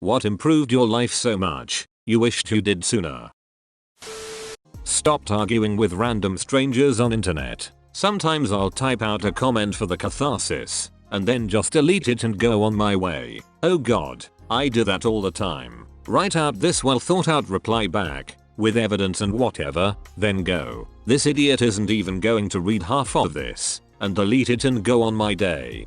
What improved your life so much you wished you did sooner? Stopped arguing with random strangers on internet. Sometimes I'll type out a comment for the catharsis and then just delete it and go on my way. Oh god, I do that all the time. Write out this well thought out reply back with evidence and whatever, then go. This idiot isn't even going to read half of this, and delete it and go on my day.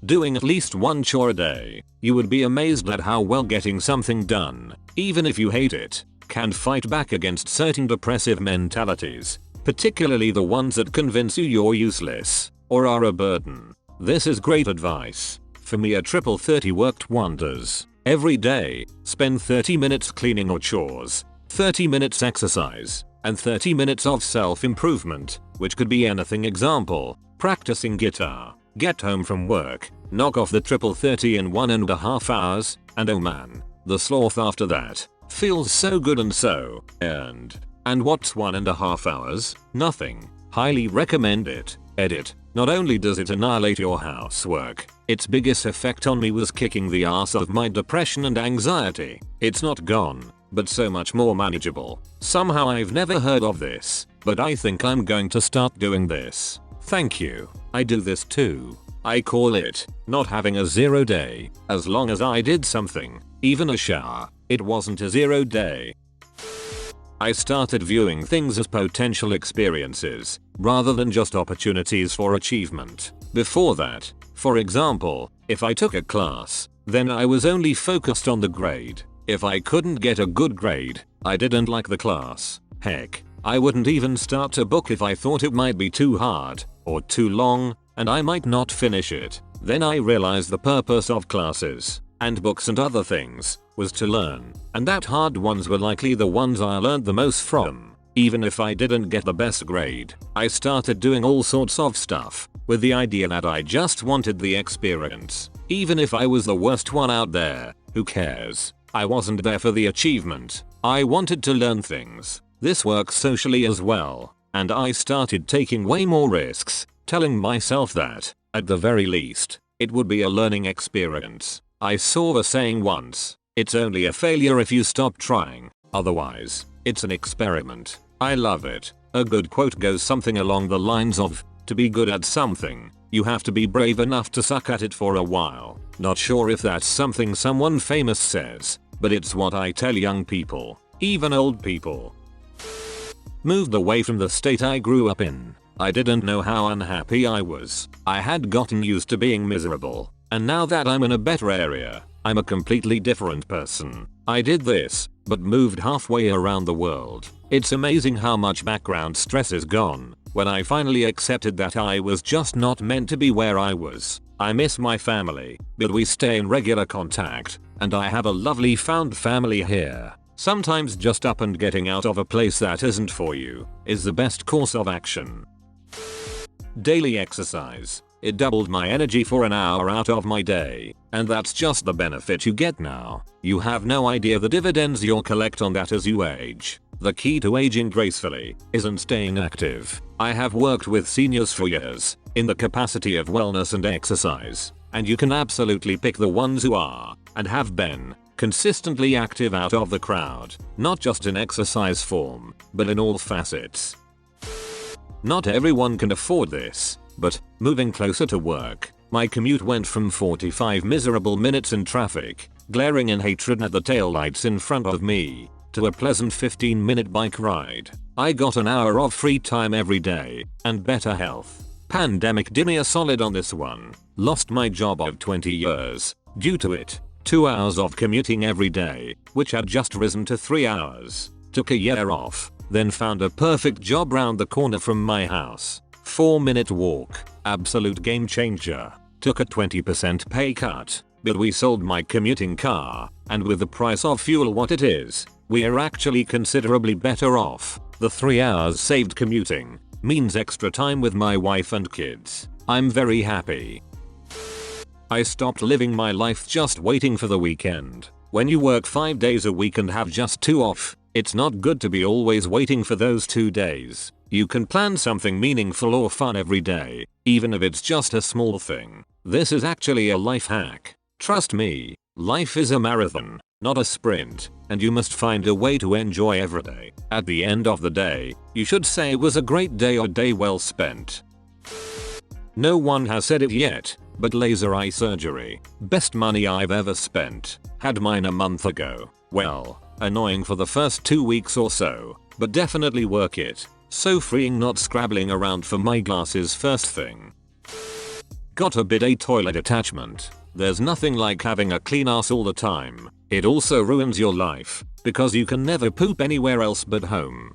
Doing at least one chore a day. You would be amazed at how well getting something done, even if you hate it, can fight back against certain depressive mentalities, particularly the ones that convince you you're useless or are a burden. This is great advice. For me, a triple 30 worked wonders. Every day, spend 30 minutes cleaning or chores, 30 minutes exercise, and 30 minutes of self-improvement, which could be anything. Example, practicing guitar. Get home from work, knock off the triple 30 in 1.5 hours, and oh man, the sloth after that feels so good and so earned. And what's 1.5 hours? Nothing. Highly recommend it. Edit. Not only does it annihilate your housework, its biggest effect on me was kicking the ass of my depression and anxiety. It's not gone, but so much more manageable. Somehow I've never heard of this, but I think I'm going to start doing this. Thank you. I do this too. I call it not having a 0 day. As long as I did something, even a shower, it wasn't a 0 day. I started viewing things as potential experiences rather than just opportunities for achievement. Before that, for example, if I took a class, then I was only focused on the grade. If I couldn't get a good grade, I didn't like the class. Heck, I wouldn't even start a book if I thought it might be too hard or too long and I might not finish it. Then I realized the purpose of classes and books and other things was to learn, and that hard ones were likely the ones I learned the most from. Even if I didn't get the best grade, I started doing all sorts of stuff with the idea that I just wanted the experience. Even if I was the worst one out there, who cares? I wasn't there for the achievement. I wanted to learn things. This works socially as well, and I started taking way more risks, telling myself that, at the very least, it would be a learning experience. I saw a saying once, it's only a failure if you stop trying, otherwise, it's an experiment. I love it. A good quote goes something along the lines of, to be good at something, you have to be brave enough to suck at it for a while. Not sure if that's something someone famous says, but it's what I tell young people, even old people. Moved away from the state I grew up in. I didn't know how unhappy I was. I had gotten used to being miserable, and now that I'm in a better area, I'm a completely different person. I did this, but moved halfway around the world. It's amazing how much background stress is gone when I finally accepted that I was just not meant to be where I was. I miss my family, but we stay in regular contact, and I have a lovely found family here. Sometimes just up and getting out of a place that isn't for you is the best course of action. Daily exercise. It doubled my energy for an hour out of my day, and that's just the benefit you get now. You have no idea the dividends you'll collect on that as you age. The key to aging gracefully isn't staying active. I have worked with seniors for years in the capacity of wellness and exercise, and you can absolutely pick the ones who are, and have been, consistently active out of the crowd, not just in exercise form, but in all facets. Not everyone can afford this, but moving closer to work, my commute went from 45 miserable minutes in traffic, glaring in hatred at the taillights in front of me, to a pleasant 15-minute bike ride. I got an hour of free time every day, and better health. Pandemic did me a solid on this one. Lost my job of 20 years, due to it. 2 hours of commuting every day, which had just risen to 3 hours. Took a year off, then found a perfect job round the corner from my house. 4-minute walk, absolute game changer. Took a 20% pay cut, but we sold my commuting car, and with the price of fuel what it is, we're actually considerably better off. The 3 hours saved commuting means extra time with my wife and kids. I'm very happy. I stopped living my life just waiting for the weekend. When you work 5 days a week and have just 2 off, it's not good to be always waiting for those 2 days. You can plan something meaningful or fun every day, even if it's just a small thing. This is actually a life hack. Trust me, Life is a marathon, not a sprint, and you must find a way to enjoy every day. At the end of the day, you should say it was a great day or day well spent. No one has said it yet, but laser eye surgery. Best money I've ever spent. Had mine a month ago. Well, annoying for the first 2 weeks or so, but definitely work it. So freeing not scrabbling around for my glasses first thing. Got a bidet toilet attachment. There's nothing like having a clean ass all the time. It also ruins your life, because you can never poop anywhere else but home.